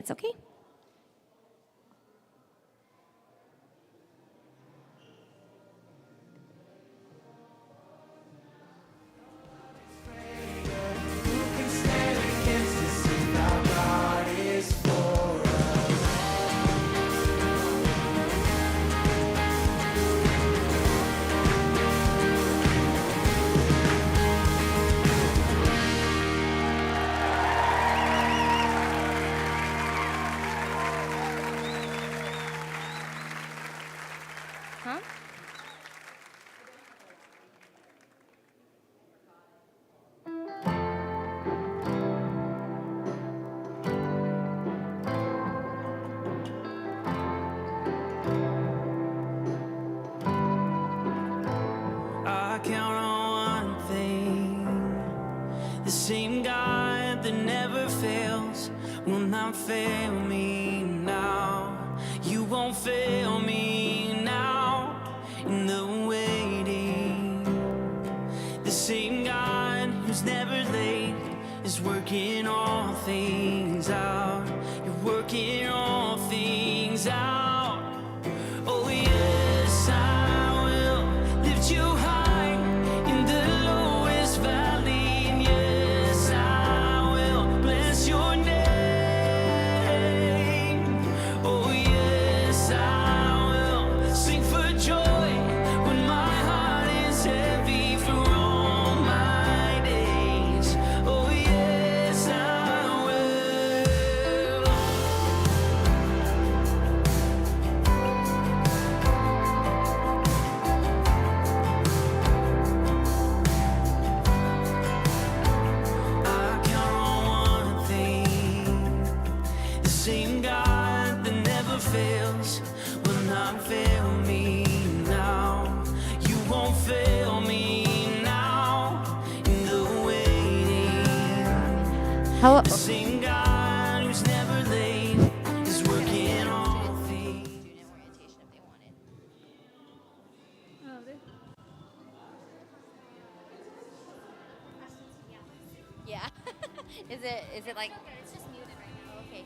minutes, okay? Huh? I count on one thing. The same God that never fails will not fail me now. You won't fail me now in the waiting. The same God who's never late is working all things out. You're working all things out. Oh yes, I will lift you high in the lowest valley. And yes, I will bless your name. Oh yes, I will sing for joy when my heart is heavy for all my days. Oh yes, I will. I count on one thing. The same God that never fails will not fail me now. You won't fail me now in the waiting. Hello. The same God who's never late is working all things. Student orientation if they wanted. Yeah. Is it like it's just muted right now. Okay.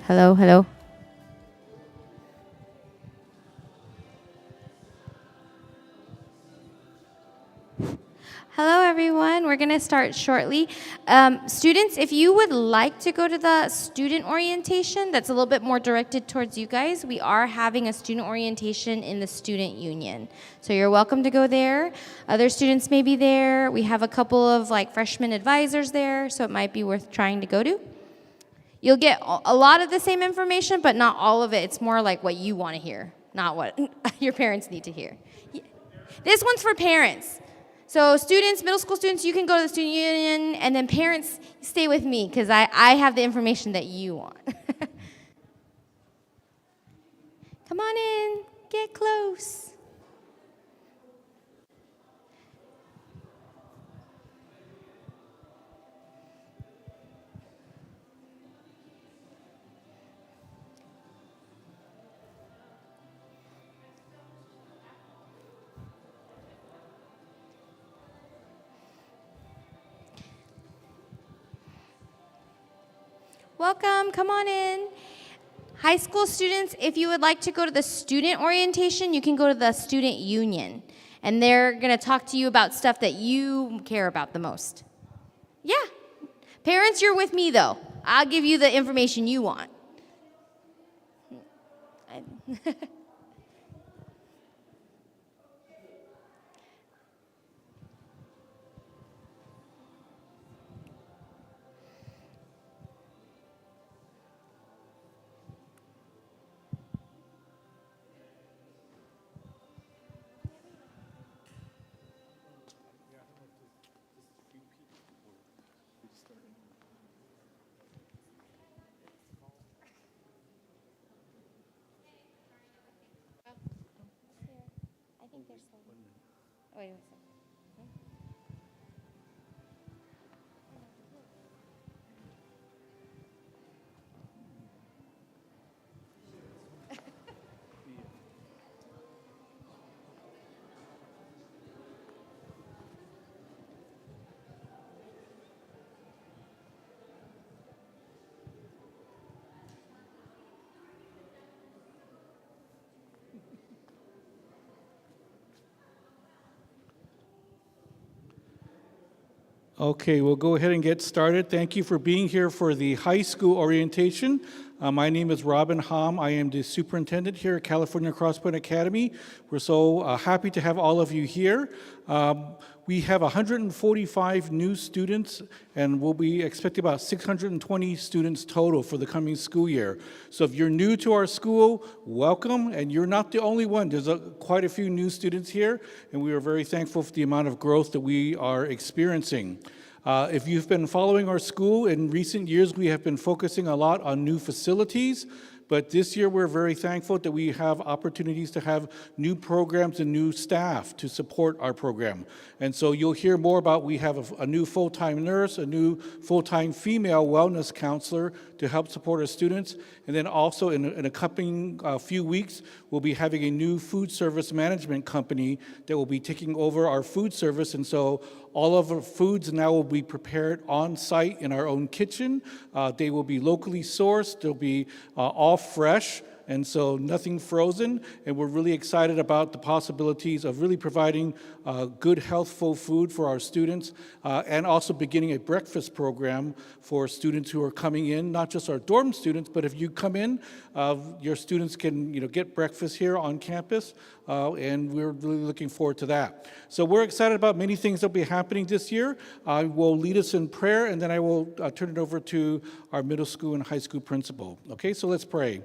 Hello, hello. Hello, everyone. We're going to start shortly. Students, if you would like to go to the student orientation, that's a little bit more directed towards you guys. We are having a student orientation in the student union. So you're welcome to go there. Other students may be there. We have a couple of like freshman advisors there, so it might be worth trying to go to. You'll get a lot of the same information, but not all of it. It's more like what you want to hear, not what your parents need to hear. This one's for parents. So students, middle school students, you can go to the student union, and then parents, stay with me, because I have the information that you want. Come on in, get close. Welcome, come on in. High school students, if you would like to go to the student orientation, you can go to the student union. And they're going to talk to you about stuff that you care about the most. Yeah. Parents, you're with me, though. I'll give you the information you want. I think there's some. Wait a second. Okay, we'll go ahead and get started. Thank you for being here for the high school orientation. My name is Robin Hom. I am the superintendent here at California Crosspoint Academy. We're so happy to have all of you here. We have 145 new students, and we'll be expecting about 620 students total for the coming school year. So if you're new to our school, welcome, and you're not the only one. There's quite a few new students here, and we are very thankful for the amount of growth that we are experiencing. If you've been following our school in recent years, we have been focusing a lot on new facilities. But this year, we're very thankful that we have opportunities to have new programs and new staff to support our program. And so you'll hear more about, we have a new full-time nurse, a new full-time female wellness counselor to help support our students. And then also in a coming few weeks, we'll be having a new food service management company that will be taking over our food service. And so all of our foods now will be prepared on site in our own kitchen. They will be locally sourced. They'll be all fresh, and so nothing frozen. And we're really excited about the possibilities of really providing good, healthful food for our students, and also beginning a breakfast program for students who are coming in, not just our dorm students, but if you come in, your students can get breakfast here on campus, and we're really looking forward to that. So we're excited about many things that will be happening this year. I will lead us in prayer, and then I will turn it over to our middle school and high school principal. Okay, so let's pray.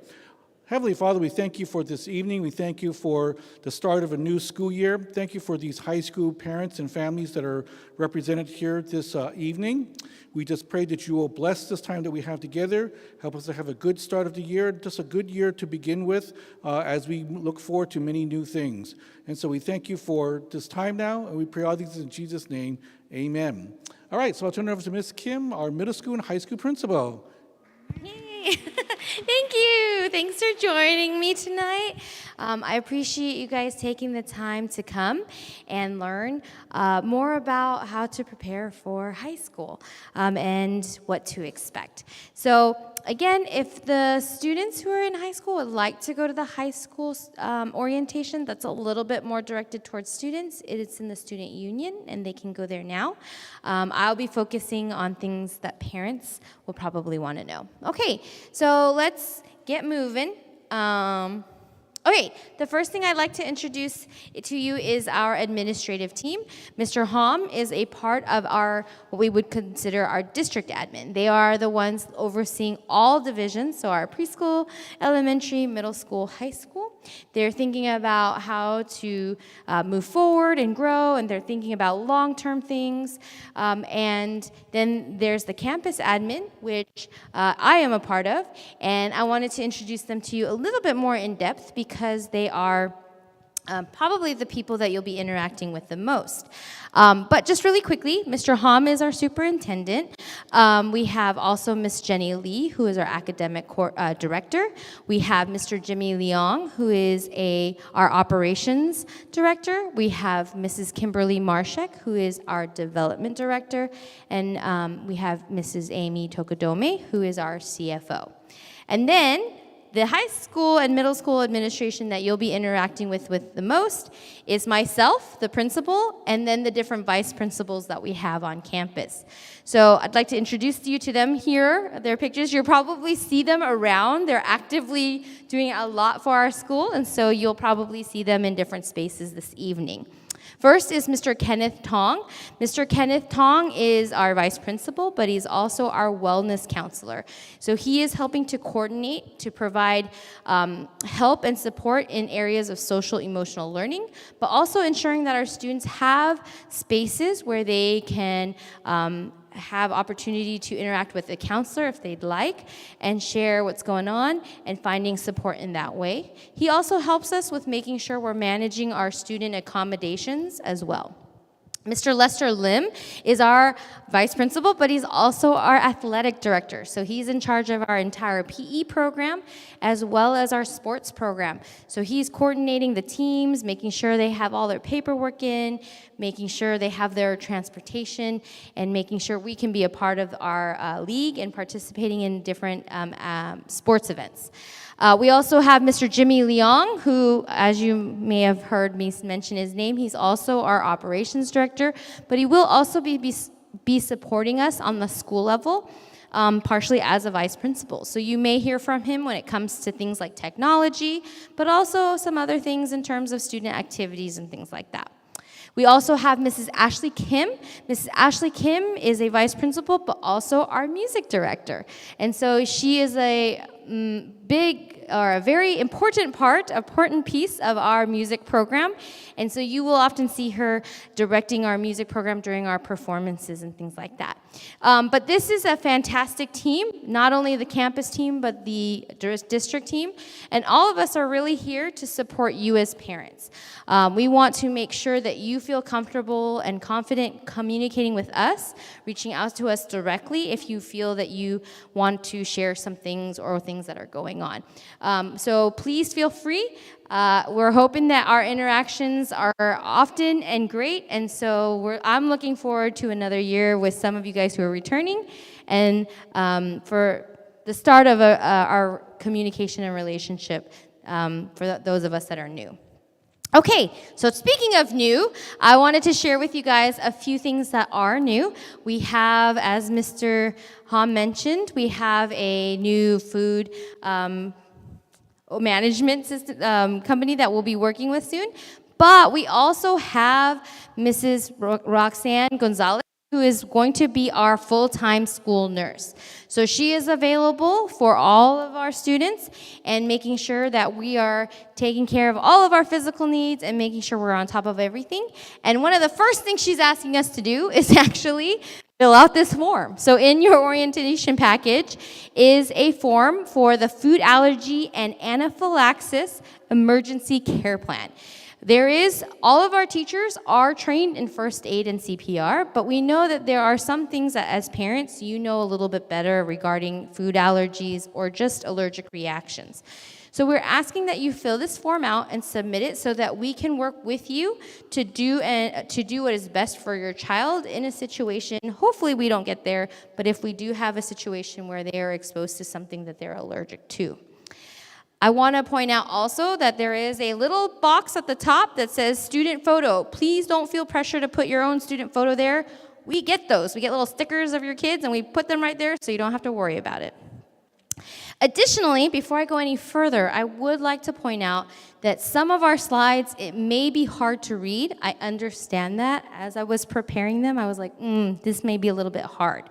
Heavenly Father, we thank you for this evening. We thank you for the start of a new school year. Thank you for these high school parents and families that are represented here this evening. We just pray that you will bless this time that we have together, help us to have a good start of the year, just a good year to begin with as we look forward to many new things. And so we thank you for this time now, and we pray all these in Jesus' name. Amen. All right, so I'll turn it over to Ms. Kim, our middle school and high school principal. Yay. Thank you. Thanks for joining me tonight. I appreciate you guys taking the time to come and learn more about how to prepare for high school and what to expect. So again, if the students who are in high school would like to go to the high school orientation, that's a little bit more directed towards students. It's in the student union, and they can go there now. I'll be focusing on things that parents will probably want to know. Okay, so let's get moving. Okay, the first thing I'd like to introduce to you is our administrative team. Mr. Hom is a part of what we would consider our district admin. They are the ones overseeing all divisions, so our preschool, elementary, middle school, high school. They're thinking about how to move forward and grow, and they're thinking about long-term things. And then there's the campus admin, which I am a part of, and I wanted to introduce them to you a little bit more in depth because they are probably the people that you'll be interacting with the most. But just really quickly, Mr. Hom is our superintendent. We have also Miss Jenny Lee, who is our academic director. We have Mr. Jimmy Leong, who is our operations director. We have Mrs. Kimberly Marshek, who is our development director. And we have Mrs. Amy Tokadome, who is our CFO. And then the high school and middle school administration that you'll be interacting with the most is myself, the principal, and then the different vice principals that we have on campus. So I'd like to introduce you to them here. Their pictures, you'll probably see them around. They're actively doing a lot for our school, and so you'll probably see them in different spaces this evening. First is Mr. Kenneth Tong. Mr. Kenneth Tong is our vice principal, but he's also our wellness counselor. So he is helping to coordinate, to provide help and support in areas of social emotional learning, but also ensuring that our students have spaces where they can have opportunity to interact with a counselor if they'd like and share what's going on and finding support in that way. He also helps us with making sure we're managing our student accommodations as well. Mr. Lester Lim is our vice principal, but he's also our athletic director. So he's in charge of our entire PE program as well as our sports program. So he's coordinating the teams, making sure they have all their paperwork in, making sure they have their transportation, and making sure we can be a part of our league and participating in different sports events. We also have Mr. Jimmy Leong, who, as you may have heard me mention his name, he's also our operations director, but he will also be be supporting us on the school level, partially as a vice principal. So you may hear from him when it comes to things like technology, but also some other things in terms of student activities and things like that. We also have Mrs. Ashley Kim. Mrs. Ashley Kim is a vice principal, but also our music director. And so she is a a very important piece of our music program. And so you will often see her directing our music program during our performances and things like that. But this is a fantastic team, not only the campus team, but the district team. And all of us are really here to support you as parents. We want to make sure that you feel comfortable and confident communicating with us, reaching out to us directly if you feel that you want to share some things or things that are going on. So please feel free. We're hoping that our interactions are often and great, and so I'm looking forward to another year with some of you guys who are returning, and for the start of our communication and relationship for those of us that are new. Okay, so speaking of new, I wanted to share with you guys a few things that are new. We have, as Mr. Hom mentioned, we have a new food management system, company that we'll be working with soon. But we also have Mrs. Roxanne Gonzalez, who is going to be our full-time school nurse. So she is available for all of our students and making sure that we are taking care of all of our physical needs and making sure we're on top of everything. And one of the first things she's asking us to do is actually fill out this form. So in your orientation package is a form for the food allergy and anaphylaxis emergency care plan. All of our teachers are trained in first aid and CPR, but we know that there are some things that as parents you know a little bit better regarding food allergies or just allergic reactions. So we're asking that you fill this form out and submit it so that we can work with you to do what is best for your child in a situation. Hopefully we don't get there, but if we do have a situation where they are exposed to something that they're allergic to. I want to point out also that there is a little box at the top that says student photo. Please don't feel pressure to put your own student photo there. We get those. We get little stickers of your kids and we put them right there so you don't have to worry about it. Additionally, before I go any further, I would like to point out that some of our slides, it may be hard to read. I understand that. As I was preparing them, I was like, this may be a little bit hard.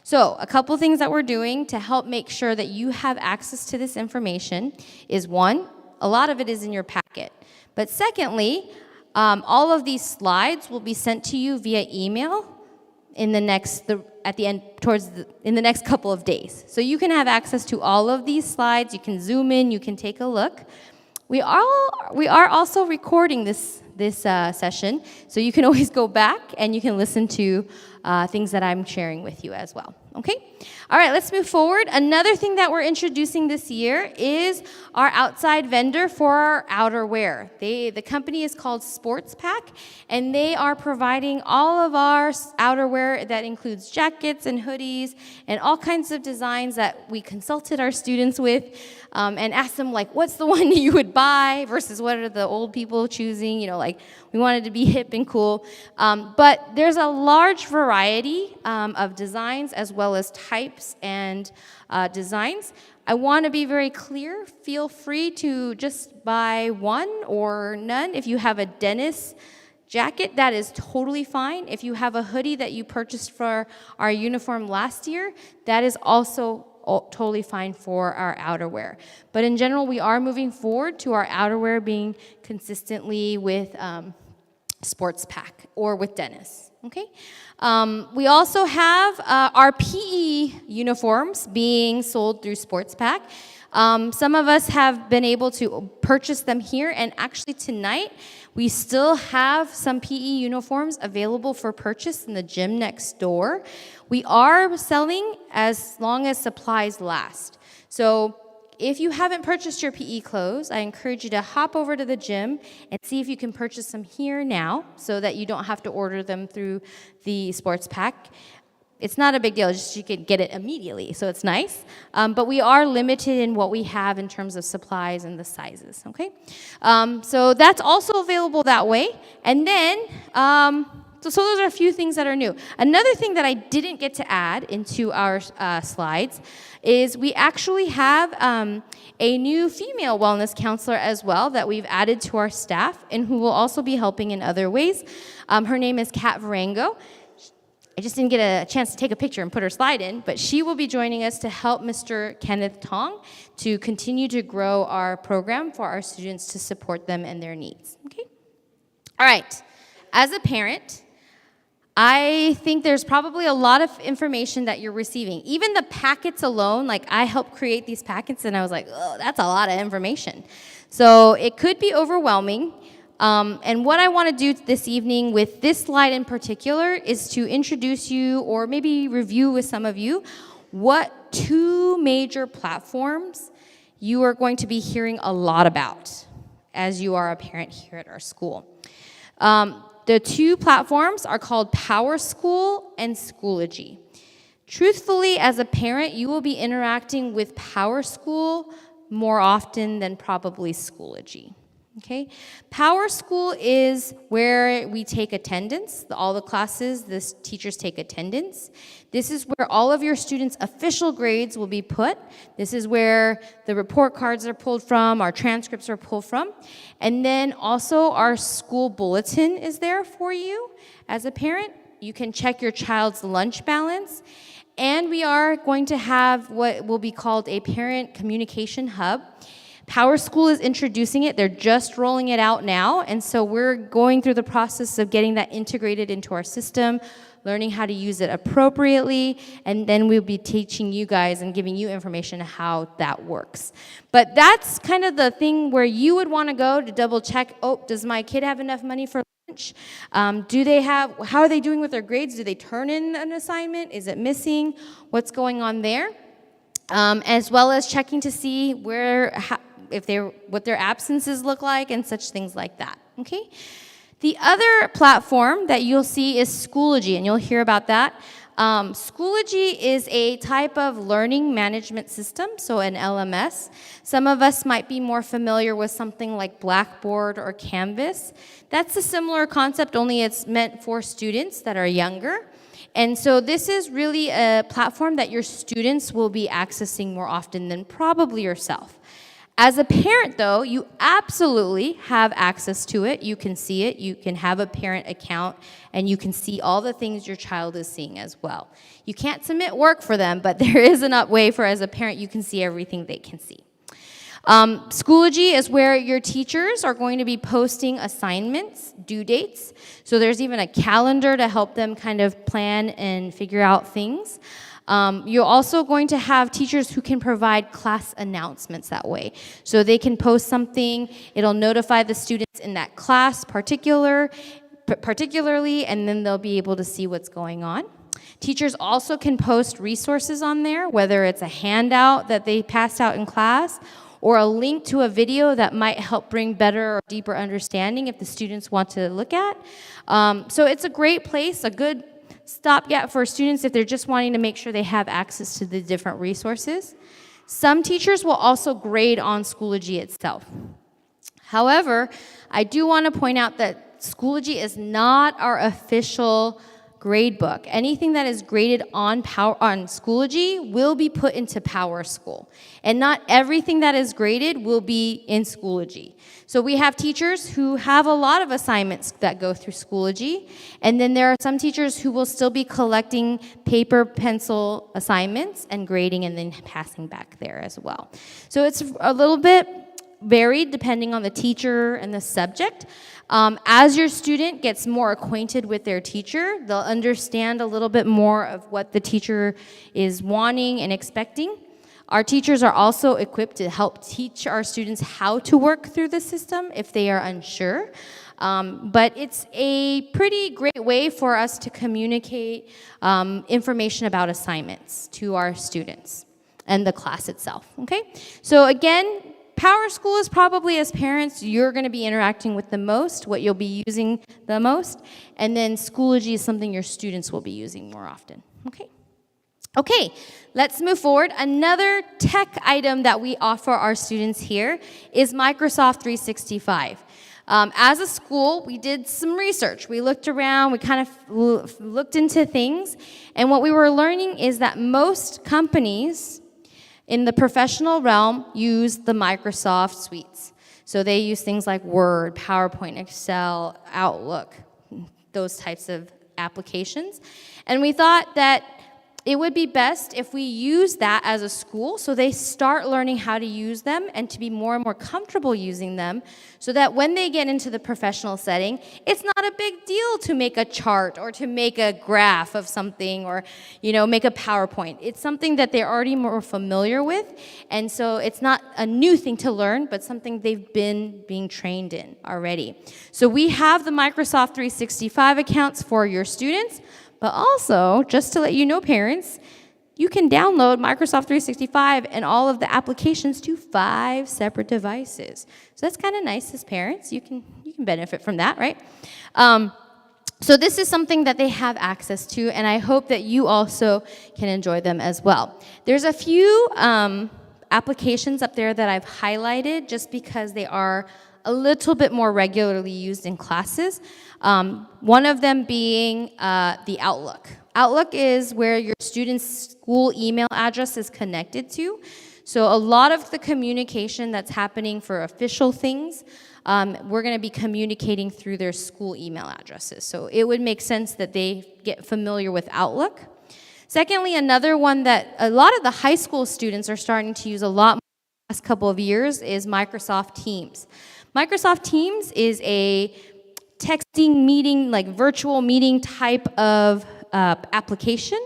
So a couple things that we're doing to help make sure that you have access to this information is, one, a lot of it is in your packet. But secondly, all of these slides will be sent to you via email in the next couple of days. So you can have access to all of these slides. You can zoom in. You can take a look. We are also recording this session, so you can always go back and you can listen to things that I'm sharing with you as well. Okay? All right, let's move forward. Another thing that we're introducing this year is our outside vendor for our outerwear. The company is called Sports Pack, and they are providing all of our outerwear that includes jackets and hoodies and all kinds of designs that we consulted our students with and asked them, like, what's the one you would buy versus what are the old people choosing? You know, like, we wanted to be hip and cool. But there's a large variety of designs as well as types and designs. I want to be very clear. Feel free to just buy one or none. If you have a dentist jacket, that is totally fine. If you have a hoodie that you purchased for our uniform last year, that is also totally fine for our outerwear. But in general, we are moving forward to our outerwear being consistently with Sports Pack or with Dennis. Okay. We also have our PE uniforms being sold through Sports Pack. Some of us have been able to purchase them here, and actually tonight we still have some PE uniforms available for purchase in the gym next door. We are selling as long as supplies last. So if you haven't purchased your PE clothes, I encourage you to hop over to the gym and see if you can purchase them here now so that you don't have to order them through the Sports Pack. It's not a big deal, just you can get it immediately, so it's nice. But we are limited in what we have in terms of supplies and the sizes, okay? So that's also available that way. And then So those are a few things that are new. Another thing that I didn't get to add into our slides is we actually have a new female wellness counselor as well that we've added to our staff and who will also be helping in other ways. Her name is Kat Varango. I just didn't get a chance to take a picture and put her slide in, but she will be joining us to help Mr. Kenneth Tong to continue to grow our program for our students to support them and their needs. Okay? All right. As a parent, I think there's probably a lot of information that you're receiving. Even the packets alone, like I helped create these packets and I was like, oh, that's a lot of information. So it could be overwhelming. And what I want to do this evening with this slide in particular is to introduce you or maybe review with some of you what 2 major platforms you are going to be hearing a lot about as you are a parent here at our school. The 2 platforms are called PowerSchool and Schoology. Truthfully, as a parent, you will be interacting with PowerSchool more often than probably Schoology. Okay? PowerSchool is where we take attendance. All the classes, the teachers take attendance. This is where all of your students' official grades will be put. This is where the report cards are pulled from, our transcripts are pulled from. And then also our school bulletin is there for you. As a parent, you can check your child's lunch balance. And we are going to have what will be called a parent communication hub. PowerSchool is introducing it. They're just rolling it out now. And so we're going through the process of getting that integrated into our system, learning how to use it appropriately, and then we'll be teaching you guys and giving you information on how that works. But that's kind of the thing where you would want to go to double check, oh, does my kid have enough money for lunch? How are they doing with their grades? Do they turn in an assignment? Is it missing? What's going on there? As well as checking to see what their absences look like and such things like that, okay? The other platform that you'll see is Schoology, and you'll hear about that. Schoology is a type of learning management system, so an LMS. Some of us might be more familiar with something like Blackboard or Canvas. That's a similar concept, only it's meant for students that are younger. And so this is really a platform that your students will be accessing more often than probably yourself. As a parent, though, you absolutely have access to it. You can see it. You can have a parent account, and you can see all the things your child is seeing as well. You can't submit work for them, but there is a way for, as a parent, you can see everything they can see. Schoology is where your teachers are going to be posting assignments, due dates. So there's even a calendar to help them kind of plan and figure out things. You're also going to have teachers who can provide class announcements that way. So they can post something, it'll notify the students in that class particularly, and then they'll be able to see what's going on. Teachers also can post resources on there, whether it's a handout that they passed out in class, or a link to a video that might help bring better or deeper understanding if the students want to look at. So it's a great place, a good stopgap for students if they're just wanting to make sure they have access to the different resources. Some teachers will also grade on Schoology itself. However, I do want to point out that Schoology is not our official grade book. Anything that is graded on Schoology will be put into PowerSchool. And not everything that is graded will be in Schoology. So we have teachers who have a lot of assignments that go through Schoology, and then there are some teachers who will still be collecting paper, pencil assignments and grading and then passing back there as well. So it's a little bit varied depending on the teacher and the subject. As your student gets more acquainted with their teacher, they'll understand a little bit more of what the teacher is wanting and expecting. Our teachers are also equipped to help teach our students how to work through the system if they are unsure. But it's a pretty great way for us to communicate information about assignments to our students and the class itself, okay? So again, PowerSchool is probably, as parents, you're going to be interacting with the most, what you'll be using the most, and then Schoology is something your students will be using more often, okay? Okay, let's move forward. Another tech item that we offer our students here is Microsoft 365. As a school, we did some research. We looked around, we kind of looked into things, and what we were learning is that most companies in the professional realm use the Microsoft suites. So they use things like Word, PowerPoint, Excel, Outlook, those types of applications. And we thought that it would be best if we use that as a school so they start learning how to use them and to be more and more comfortable using them so that when they get into the professional setting, it's not a big deal to make a chart or to make a graph of something or, make a PowerPoint. It's something that they're already more familiar with, and so it's not a new thing to learn, but something they've been being trained in already. So we have the Microsoft 365 accounts for your students. But also, just to let you know, parents, you can download Microsoft 365 and all of the applications to 5 separate devices. So that's kind of nice as parents. You can benefit from that, right? So this is something that they have access to, and I hope that you also can enjoy them as well. There's a few applications up there that I've highlighted just because they are a little bit more regularly used in classes. One of them being the Outlook. Outlook is where your student's school email address is connected to. So a lot of the communication that's happening for official things, we're going to be communicating through their school email addresses. So it would make sense that they get familiar with Outlook. Secondly, another one that a lot of the high school students are starting to use a lot more in the last couple of years is Microsoft Teams. Microsoft Teams is a texting meeting, like virtual meeting type of application,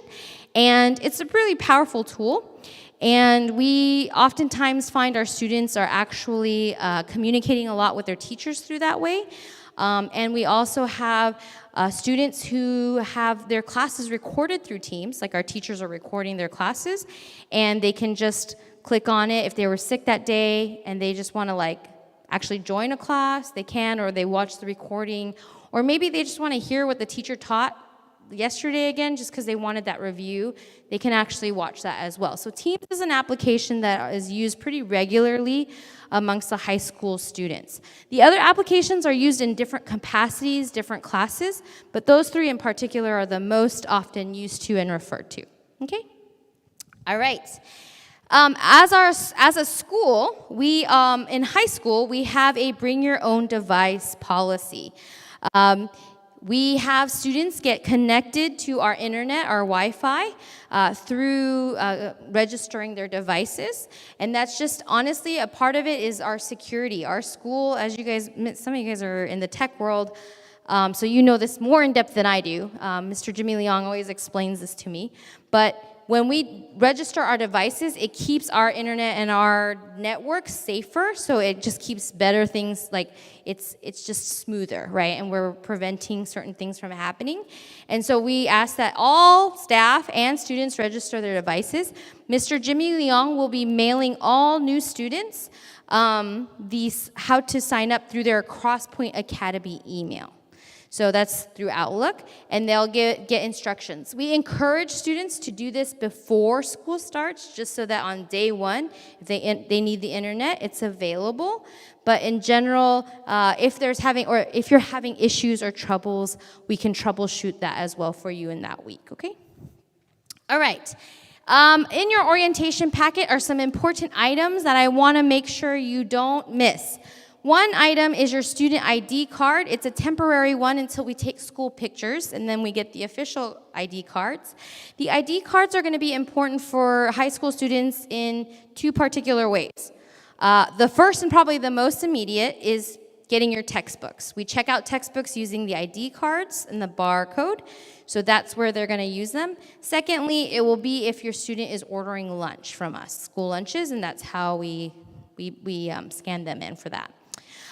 and it's a really powerful tool. And we oftentimes find our students are actually communicating a lot with their teachers through that way. And we also have students who have their classes recorded through Teams, like our teachers are recording their classes, and they can just click on it if they were sick that day and they just want to actually join a class, they can, or they watch the recording, or maybe they just want to hear what the teacher taught yesterday again just because they wanted that review. They can actually watch that as well. So Teams is an application that is used pretty regularly amongst the high school students. The other applications are used in different capacities, different classes, but those 3 in particular are the most often used to and referred to. Okay? All right. As a school, we in high school, we have a bring your own device policy. We have students get connected to our internet, our Wi-Fi, through registering their devices. And that's just, honestly, a part of it is our security. Our school, as you guys, some of you guys are in the tech world, so you know this more in depth than I do. Mr. Jimmy Leong always explains this to me. But when we register our devices, it keeps our internet and our network safer, so it just keeps better things, like it's just smoother, right? And we're preventing certain things from happening. And so we ask that all staff and students register their devices. Mr. Jimmy Leong will be mailing all new students how to sign up through their Crosspoint Academy email. So that's through Outlook, and they'll get instructions. We encourage students to do this before school starts, just so that on day 1, if they need the internet, it's available. But in general, if you're having issues or troubles, we can troubleshoot that as well for you in that week, okay? All right. In your orientation packet are some important items that I want to make sure you don't miss. One item is your student ID card. It's a temporary one until we take school pictures, and then we get the official ID cards. The ID cards are going to be important for high school students in 2 particular ways. The first and probably the most immediate is getting your textbooks. We check out textbooks using the ID cards and the barcode, so that's where they're going to use them. Secondly, it will be if your student is ordering lunch from us, school lunches, and that's how we scan them in for that.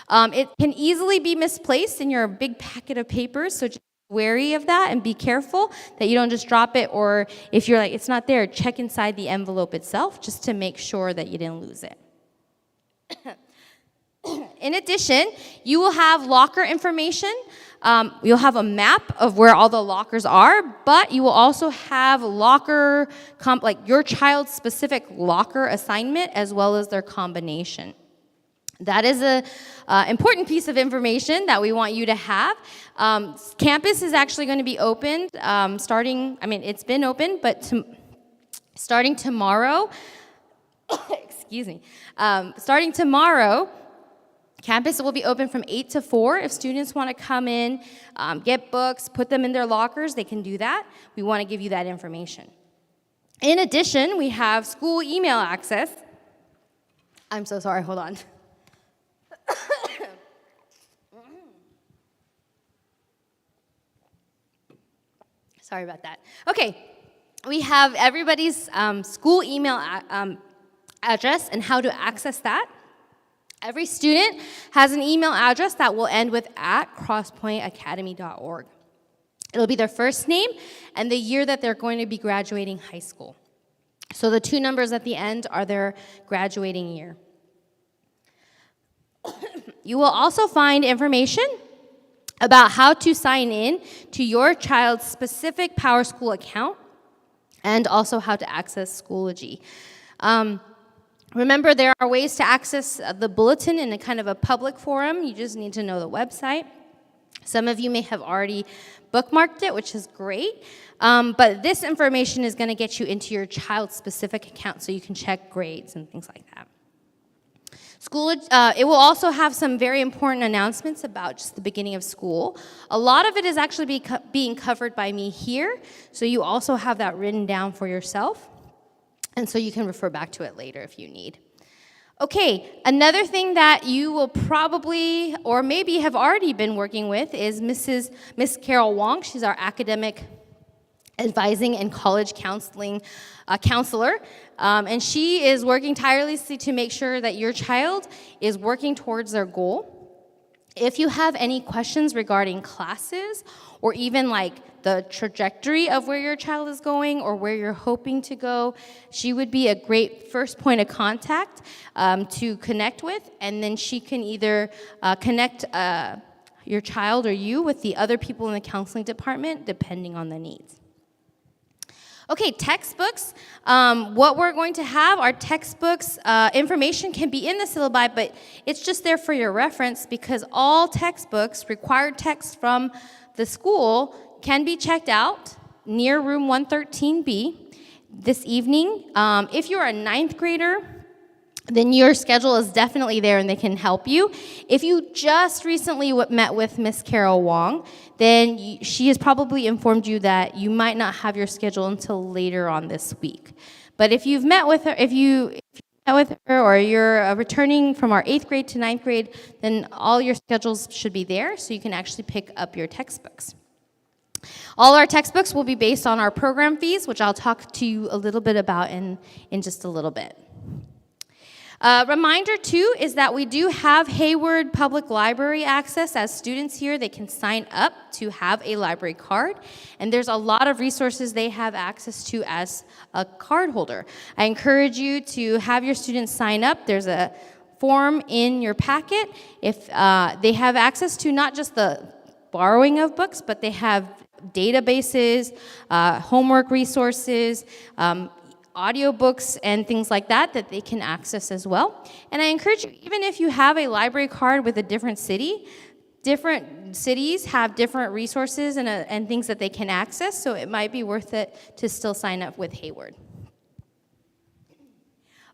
It can easily be misplaced in your big packet of papers, so just be wary of that and be careful that you don't just drop it, or if you're like, it's not there, check inside the envelope itself just to make sure that you didn't lose it. In addition, you will have locker information. You'll have a map of where all the lockers are, but you will also have locker, like your child's specific locker assignment as well as their combination. That is a important piece of information that we want you to have. Campus is actually going to be opened it's been open, but starting tomorrow, excuse me, starting tomorrow, campus will be open from 8 to 4. If students want to come in, get books, put them in their lockers, they can do that. We want to give you that information. In addition, we have school email access. I'm so sorry, hold on. Sorry about that. Okay, we have everybody's school email address and how to access that. Every student has an email address that will end with @crosspointacademy.org. It'll be their first name and the year that they're going to be graduating high school. So the 2 numbers at the end are their graduating year. You will also find information about how to sign in to your child's specific PowerSchool account and also how to access Schoology. Remember, there are ways to access the bulletin in a kind of a public forum. You just need to know the website. Some of you may have already bookmarked it, which is great. But this information is going to get you into your child's specific account so you can check grades and things like that. It will also have some very important announcements about just the beginning of school. A lot of it is actually being covered by me here, so you also have that written down for yourself, and so you can refer back to it later if you need. Okay, another thing that you will probably or maybe have already been working with is Miss Carol Wong. She's our academic advising and college counseling counselor, and she is working tirelessly to make sure that your child is working towards their goal. If you have any questions regarding classes or even like the trajectory of where your child is going or where you're hoping to go, she would be a great first point of contact to connect with, and then she can either connect your child or you with the other people in the counseling department depending on the needs. Okay, textbooks. What we're going to have, our textbooks, information can be in the syllabi, but it's just there for your reference because all textbooks, required texts from the school, can be checked out near room 113B this evening. If you're a 9th grader, then your schedule is definitely there and they can help you. If you just recently met with Miss Carol Wong, then she has probably informed you that you might not have your schedule until later on this week. But if you've met with her, if you met with her or you're returning from our 8th grade to 9th grade, then all your schedules should be there so you can actually pick up your textbooks. All our textbooks will be based on our program fees, which I'll talk to you a little bit about in just a little bit. Reminder, too, is that we do have Hayward Public Library access. As students here, they can sign up to have a library card, and there's a lot of resources they have access to as a card holder. I encourage you to have your students sign up. There's a form in your packet. If they have access to not just the borrowing of books, but they have databases, homework resources, audiobooks and things like that they can access as well. And I encourage you, even if you have a library card with a different city, different cities have different resources and things that they can access, so it might be worth it to still sign up with Hayward.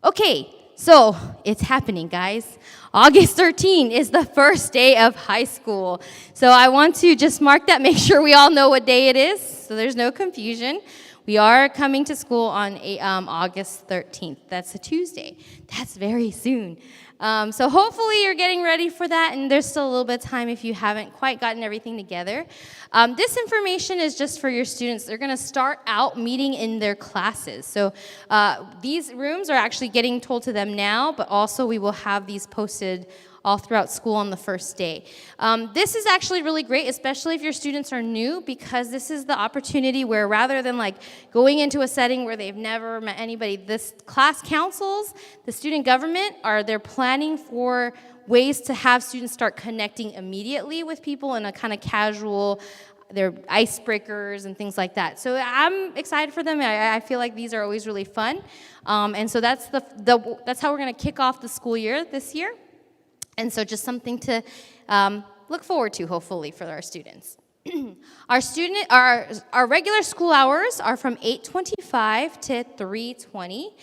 Okay, so it's happening, guys. August 13 is the first day of high school. So I want to just mark that, make sure we all know what day it is, so there's no confusion. We are coming to school on August 13th. That's a Tuesday. That's very soon. So hopefully you're getting ready for that, and there's still a little bit of time if you haven't quite gotten everything together. This information is just for your students. They're going to start out meeting in their classes. So these rooms are actually getting told to them now, but also we will have these posted all throughout school on the first day. This is actually really great, especially if your students are new, because this is the opportunity where rather than like going into a setting where they've never met anybody, this class councils, the student government, they're planning for ways to have students start connecting immediately with people in a kind of casual, they're icebreakers and things like that. So I'm excited for them. I feel like these are always really fun. And so that's how we're gonna kick off the school year this year. And so just something to look forward to, hopefully, for our students. Our regular school hours are from 8:25 to 3:20.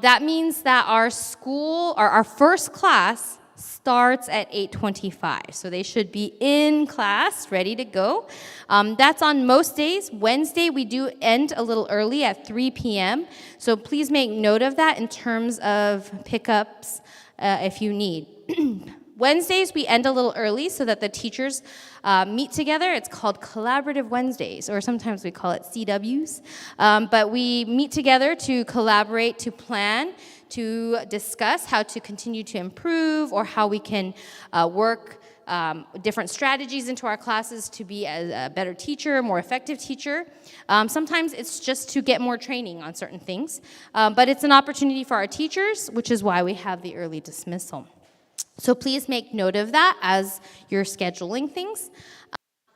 That means that our first class starts at 8:25, so they should be in class, ready to go. That's on most days. Wednesday, we do end a little early at 3 p.m., so please make note of that in terms of pickups if you need. Wednesdays, we end a little early so that the teachers meet together. It's called Collaborative Wednesdays, or sometimes we call it CWs. But we meet together to collaborate, to plan, to discuss how to continue to improve or how we can work different strategies into our classes to be a better teacher, more effective teacher. Sometimes it's just to get more training on certain things. But it's an opportunity for our teachers, which is why we have the early dismissal. So please make note of that as you're scheduling things.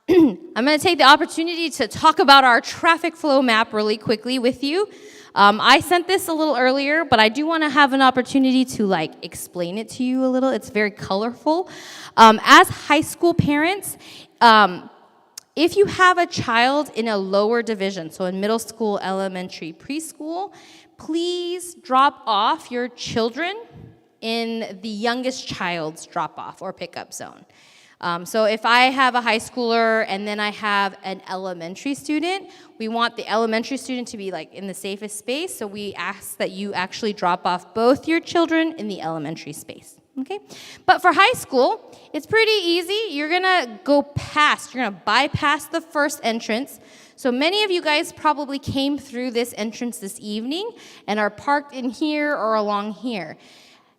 I'm going to take the opportunity to talk about our traffic flow map really quickly with you. I sent this a little earlier, but I do want to have an opportunity to explain it to you a little. It's very colorful. As high school parents, if you have a child in a lower division, so in middle school, elementary, preschool, please drop off your children in the youngest child's drop-off or pickup zone. So if I have a high schooler and then I have an elementary student, we want the elementary student to be in the safest space, so we ask that you actually drop off both your children in the elementary space, okay? But for high school, it's pretty easy. You're gonna bypass the first entrance. So many of you guys probably came through this entrance this evening and are parked in here or along here.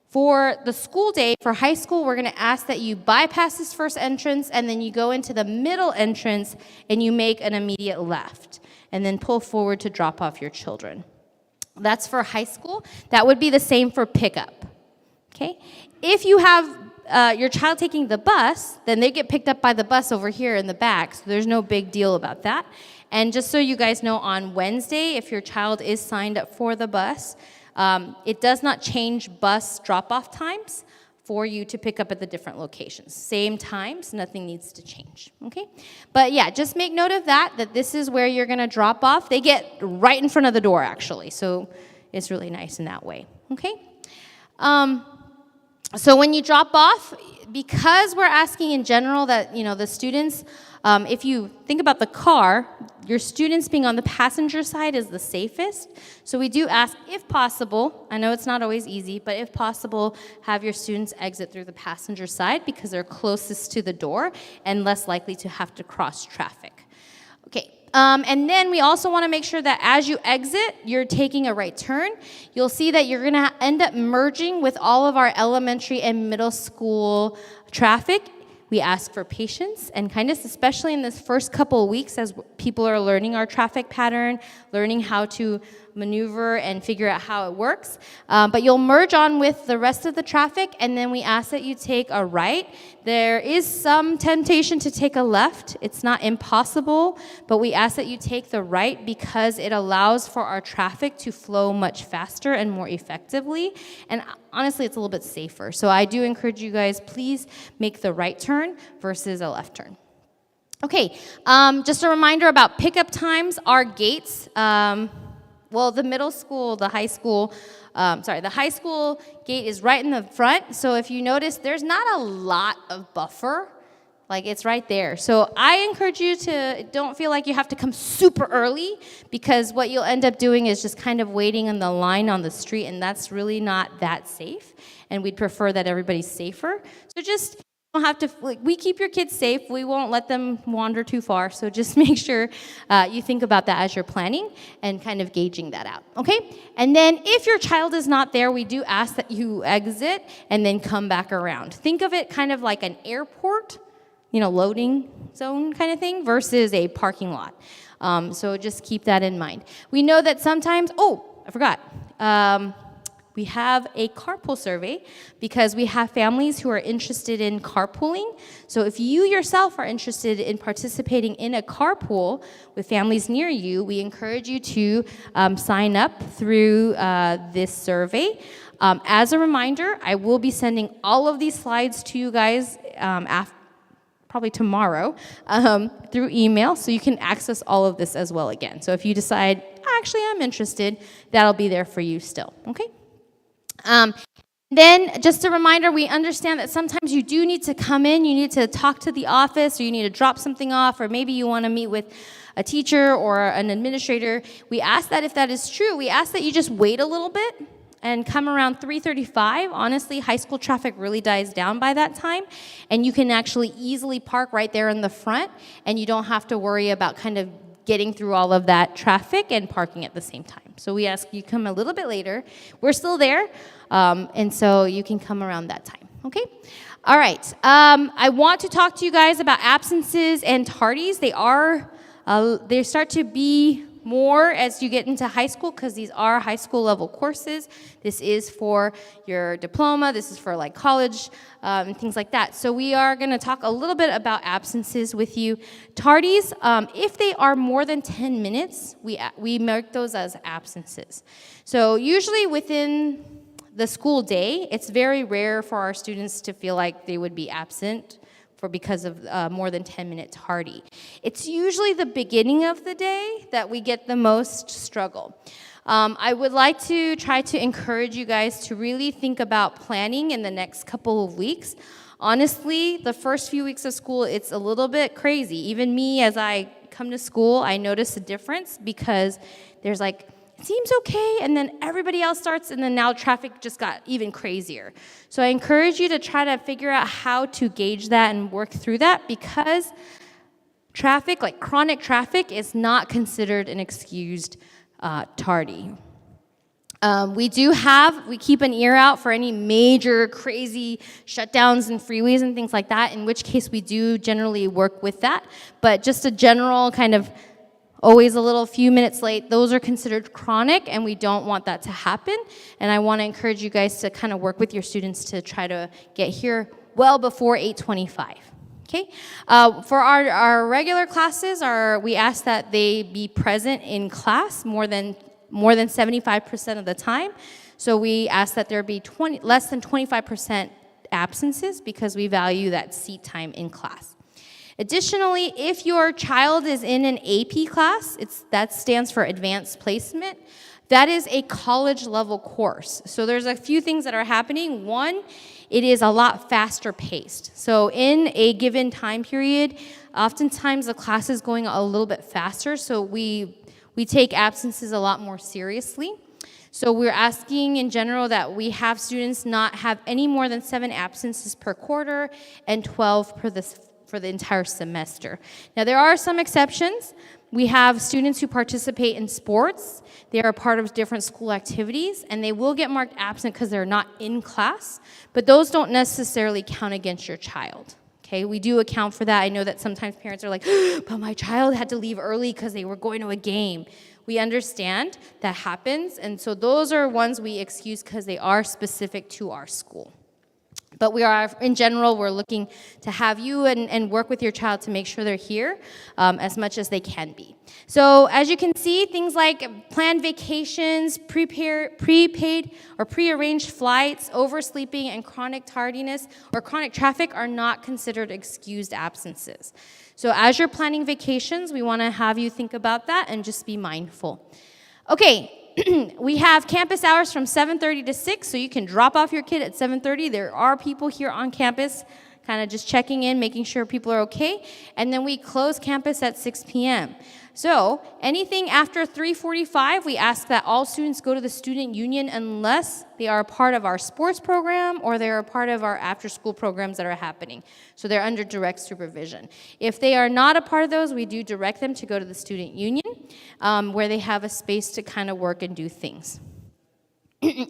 For the school day, for high school, we're going to ask that you bypass this first entrance and then you go into the middle entrance and you make an immediate left and then pull forward to drop off your children. That's for high school. That would be the same for pickup. Okay? If you have your child taking the bus, then they get picked up by the bus over here in the back, so there's no big deal about that. And just so you guys know, on Wednesday, if your child is signed up for the bus, it does not change bus drop-off times for you to pick up at the different locations. Same times, nothing needs to change, okay? But yeah, just make note of that this is where you're gonna drop off. They get right in front of the door, actually, so it's really nice in that way, okay? So when you drop off, because we're asking in general that, the students, if you think about the car, your students being on the passenger side is the safest. So we do ask, if possible, I know it's not always easy, but if possible, have your students exit through the passenger side because they're closest to the door and less likely to have to cross traffic. Okay. And then we also want to make sure that as you exit, you're taking a right turn. You'll see that you're going to end up merging with all of our elementary and middle school traffic. We ask for patience and kindness, especially in this first couple of weeks as people are learning our traffic pattern, learning how to maneuver and figure out how it works. But you'll merge on with the rest of the traffic, and then we ask that you take a right. There is some temptation to take a left. It's not impossible, but we ask that you take the right because it allows for our traffic to flow much faster and more effectively. And honestly, it's a little bit safer. So I do encourage you guys, please make the right turn versus a left turn. Okay, just a reminder about pickup times. Our gates, the middle school, the high school gate is right in the front. So if you notice, there's not a lot of buffer. It's right there. So I encourage you to don't feel like you have to come super early because what you'll end up doing is just kind of waiting in the line on the street, and that's really not that safe. And we'd prefer that everybody's safer. So just don't have to, we keep your kids safe. We won't let them wander too far. So just make sure you think about that as you're planning and kind of gauging that out, okay? And then if your child is not there, we do ask that you exit and then come back around. Think of it kind of like an airport, loading zone kind of thing versus a parking lot. So just keep that in mind. We know that sometimes, I forgot. we have a carpool survey because we have families who are interested in carpooling. So if you yourself are interested in participating in a carpool with families near you, we encourage you to sign up through this survey. As a reminder, I will be sending all of these slides to you guys probably tomorrow through email, so you can access all of this as well again. So if you decide, actually I'm interested, that'll be there for you still, okay? Then, just a reminder, we understand that sometimes you do need to come in, you need to talk to the office, or you need to drop something off, or maybe you want to meet with a teacher or an administrator. We ask that if that is true, we ask that you just wait a little bit and come around 3:35. Honestly, high school traffic really dies down by that time, and you can actually easily park right there in the front, and you don't have to worry about kind of getting through all of that traffic and parking at the same time. So we ask you come a little bit later. We're still there, and so you can come around that time, okay? All right, I want to talk to you guys about absences and tardies. They start to be more as you get into high school because these are high school level courses. This is for your diploma. This is for like college and things like that. So we are going to talk a little bit about absences with you. Tardies, if they are more than 10 minutes, we mark those as absences. So usually within the school day, it's very rare for our students to feel like they would be absent because of more than 10 minutes tardy. It's usually the beginning of the day that we get the most struggle. I would like to try to encourage you guys to really think about planning in the next couple of weeks. Honestly, the first few weeks of school, it's a little bit crazy. Even me, as I come to school, I notice a difference because there's like, seems okay, and then everybody else starts, and then now traffic just got even crazier. So I encourage you to try to figure out how to gauge that and work through that because traffic, like chronic traffic, is not considered an excused tardy. We keep an ear out for any major crazy shutdowns and freeways and things like that, in which case we do generally work with that, but just a general kind of always a little few minutes late, those are considered chronic, and we don't want that to happen. And I want to encourage you guys to kind of work with your students to try to get here well before 8:25. Okay? For our regular classes, we ask that they be present in class more than 75% of the time. So we ask that there be less than 25% absences because we value that seat time in class. Additionally, if your child is in an AP class, that stands for Advanced Placement, that is a college level course. So there's a few things that are happening. One, it is a lot faster paced. So in a given time period, oftentimes the class is going a little bit faster, so we take absences a lot more seriously. So we're asking in general that we have students not have any more than 7 absences per quarter and 12 for the entire semester. Now, there are some exceptions. We have students who participate in sports. They are a part of different school activities, and they will get marked absent because they're not in class, but those don't necessarily count against your child. Okay, we do account for that. I know that sometimes parents are like, but my child had to leave early because they were going to a game. We understand that happens, and so those are ones we excuse because they are specific to our school. But in general, we're looking to have you and work with your child to make sure they're here as much as they can be. So as you can see, things like planned vacations, prepaid or prearranged flights, oversleeping, and chronic tardiness or chronic traffic are not considered excused absences. So as you're planning vacations, we want to have you think about that and just be mindful. Okay. We have campus hours from 7:30 to 6, so you can drop off your kid at 7:30. There are people here on campus kind of just checking in, making sure people are okay. And then we close campus at 6 p.m. So anything after 3:45, we ask that all students go to the student union unless they are a part of our sports program or they're a part of our after-school programs that are happening. So they're under direct supervision. If they are not a part of those, we do direct them to go to the student union where they have a space to kind of work and do things.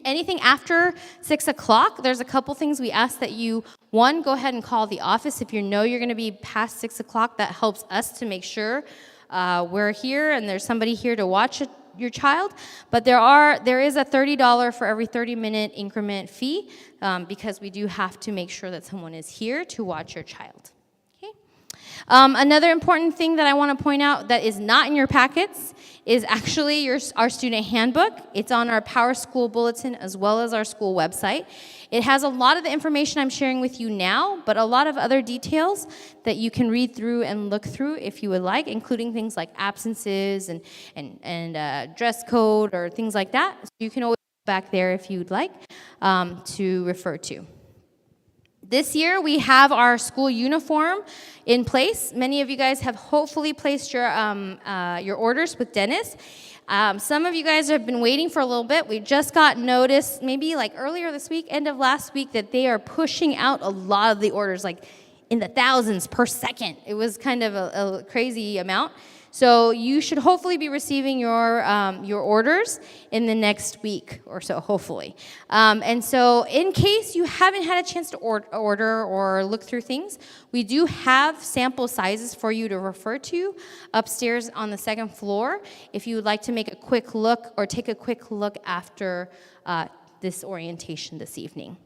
Anything after 6 o'clock, there's a couple things we ask that you, one, go ahead and call the office. If you know you're going to be past 6 o'clock, that helps us to make sure we're here and there's somebody here to watch your child, but there is a $30 for every 30-minute increment fee because we do have to make sure that someone is here to watch your child. Okay. Another important thing that I want to point out that is not in your packets is actually our student handbook. It's on our Power School Bulletin as well as our school website. It has a lot of the information I'm sharing with you now, but a lot of other details that you can read through and look through if you would like, including things like absences and dress code or things like that. So you can always go back there if you'd like to refer to. This year, we have our school uniform in place. Many of you guys have hopefully placed your orders with Dennis. Some of you guys have been waiting for a little bit. We just got notice, maybe like earlier this week, end of last week, that they are pushing out a lot of the orders, like in the thousands per second. It was kind of a crazy amount. So you should hopefully be receiving your orders in the next week or so, hopefully. And so in case you haven't had a chance to order or look through things, we do have sample sizes for you to refer to upstairs on the second floor if you would like to make a quick look or take a quick look after this orientation this evening.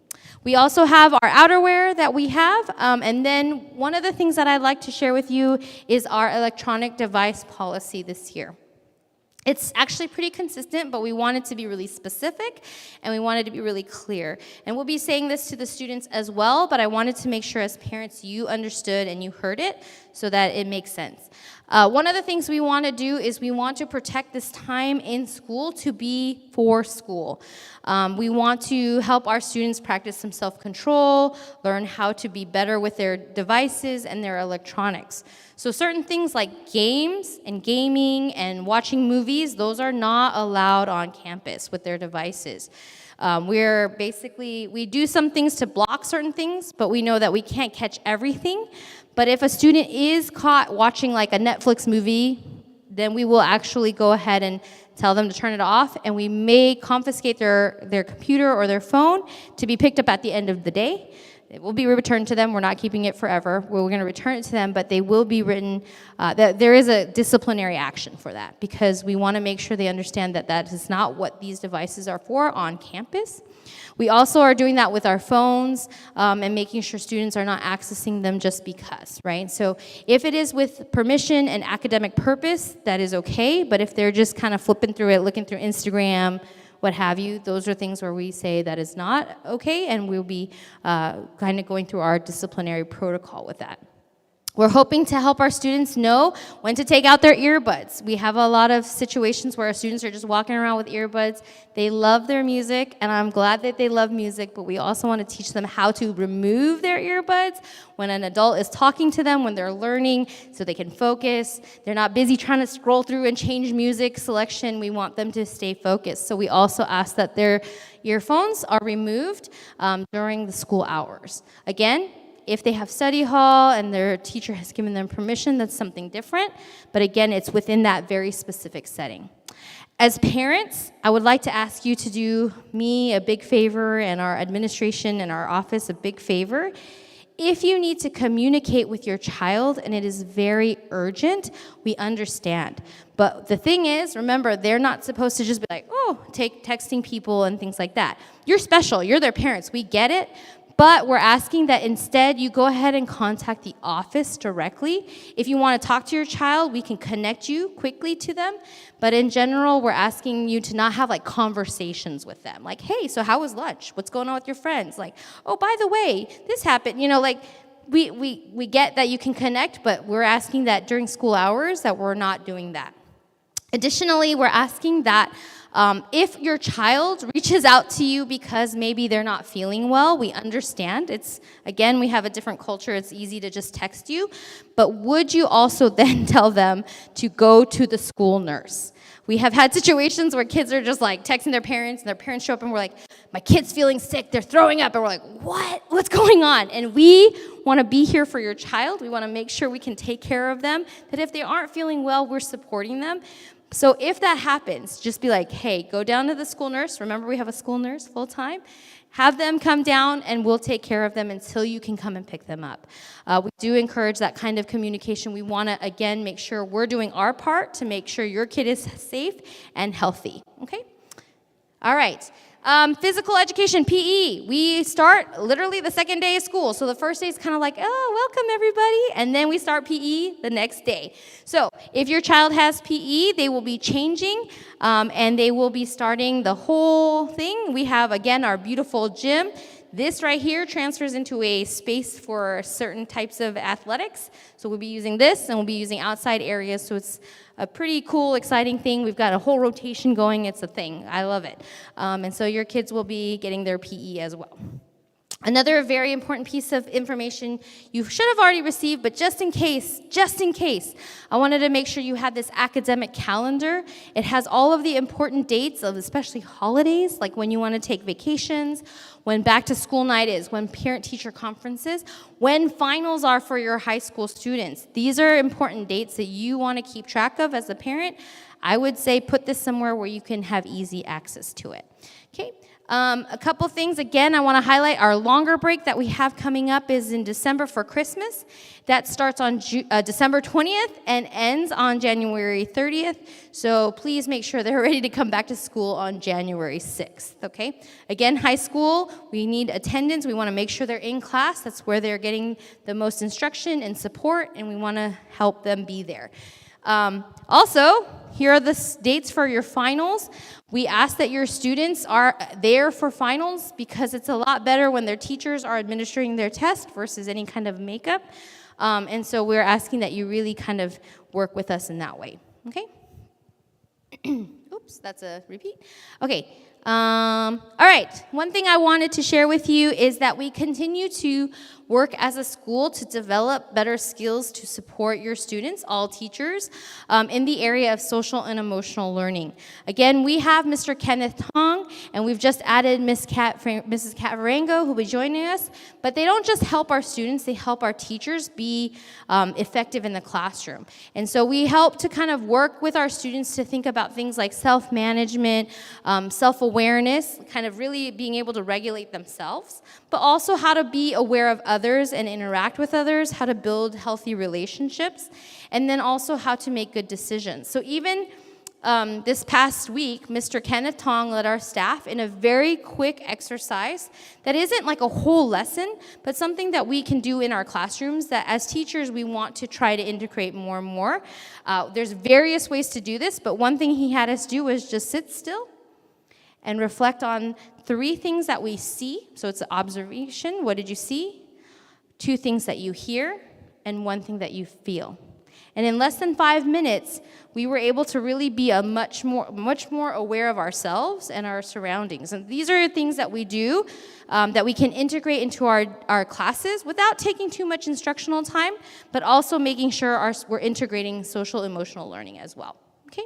We also have our outerwear that we have, and then one of the things that I'd like to share with you is our electronic device policy this year. It's actually pretty consistent, but we want it to be really specific, and we want it to be really clear. And we'll be saying this to the students as well, but I wanted to make sure as parents you understood and you heard it so that it makes sense. One of the things we want to do is we want to protect this time in school to be for school. We want to help our students practice some self-control, learn how to be better with their devices and their electronics. So certain things like games and gaming and watching movies, those are not allowed on campus with their devices. We do some things to block certain things, but we know that we can't catch everything. But if a student is caught watching like a Netflix movie, then we will actually go ahead and tell them to turn it off, and we may confiscate their computer or their phone to be picked up at the end of the day. It will be returned to them. We're not keeping it forever. We're going to return it to them, but they will be written, that there is a disciplinary action for that because we want to make sure they understand that that is not what these devices are for on campus. We also are doing that with our phones and making sure students are not accessing them just because, right? So if it is with permission and academic purpose, that is okay, but if they're just kind of flipping through it, looking through Instagram, what have you, those are things where we say that is not okay, and we'll be kind of going through our disciplinary protocol with that. We're hoping to help our students know when to take out their earbuds. We have a lot of situations where our students are just walking around with earbuds. They love their music, and I'm glad that they love music, but we also want to teach them how to remove their earbuds when an adult is talking to them, when they're learning, so they can focus. They're not busy trying to scroll through and change music selection. We want them to stay focused. So we also ask that their earphones are removed during the school hours. Again, if they have study hall and their teacher has given them permission, that's something different. But again, it's within that very specific setting. As parents, I would like to ask you to do me a big favor and our administration and our office a big favor. If you need to communicate with your child and it is very urgent, we understand. But the thing is, remember, they're not supposed to just be like, texting people and things like that. You're special. You're their parents. We get it. But we're asking that instead you go ahead and contact the office directly. If you want to talk to your child, we can connect you quickly to them. But in general, we're asking you to not have like conversations with them. Like, hey, so how was lunch? What's going on with your friends? Like, oh, by the way, this happened. You know, like we get that you can connect, but we're asking that during school hours that we're not doing that. Additionally, we're asking that if your child reaches out to you because maybe they're not feeling well, we understand. Again, we have a different culture. It's easy to just text you. But would you also then tell them to go to the school nurse? We have had situations where kids are just like texting their parents, and their parents show up and we're like, my kid's feeling sick, they're throwing up. And we're like, what? What's going on? And we want to be here for your child. We want to make sure we can take care of them, that if they aren't feeling well, we're supporting them. So if that happens, just be like, hey, go down to the school nurse. Remember, we have a school nurse full-time. Have them come down, and we'll take care of them until you can come and pick them up. We do encourage that kind of communication. We want to, again, make sure we're doing our part to make sure your kid is safe and healthy, okay? All right. Physical education, PE. We start literally the second day of school. So the first day is kind of like, oh, welcome everybody. And then we start PE the next day. So if your child has PE, they will be changing and they will be starting the whole thing. We have, again, our beautiful gym. This right here transfers into a space for certain types of athletics. So we'll be using this, and we'll be using outside areas. So it's a pretty cool, exciting thing. We've got a whole rotation going. It's a thing. I love it. And so your kids will be getting their PE as well. Another very important piece of information you should have already received, but just in case, I wanted to make sure you had this academic calendar. It has all of the important dates of especially holidays, like when you want to take vacations, when back to school night is, when parent-teacher conferences, when finals are for your high school students. These are important dates that you want to keep track of as a parent. I would say put this somewhere where you can have easy access to it. Okay. A couple things, again, I want to highlight our longer break that we have coming up is in December for Christmas. That starts on December 20th and ends on January 30th. So please make sure they're ready to come back to school on January 6th, okay? Again, high school, we need attendance. We want to make sure they're in class. That's where they're getting the most instruction and support, and we want to help them be there. Also, here are the dates for your finals. We ask that your students are there for finals because it's a lot better when their teachers are administering their test versus any kind of makeup. And so we're asking that you really kind of work with us in that way, okay? Oops, that's a repeat. Okay. All right, one thing I wanted to share with you is that we continue to work as a school to develop better skills to support your students, all teachers, in the area of social and emotional learning. Again, we have Mr. Kenneth Tong, and we've just added Mrs. Kat Varango, who will be joining us. But they don't just help our students, they help our teachers be effective in the classroom. And so we help to kind of work with our students to think about things like self-management, self-awareness, kind of really being able to regulate themselves, but also how to be aware of others and interact with others, how to build healthy relationships, and then also how to make good decisions. So even this past week, Mr. Kenneth Tong led our staff in a very quick exercise that isn't like a whole lesson, but something that we can do in our classrooms that as teachers we want to try to integrate more and more. There's various ways to do this, but one thing he had us do was just sit still and reflect on 3 things that we see. So it's an observation. What did you see? 2 things that you hear, and 1 thing that you feel. And in less than 5 minutes, we were able to really be much more aware of ourselves and our surroundings. And these are things that we do that we can integrate into our classes without taking too much instructional time, but also making sure we're integrating social emotional learning as well. Okay?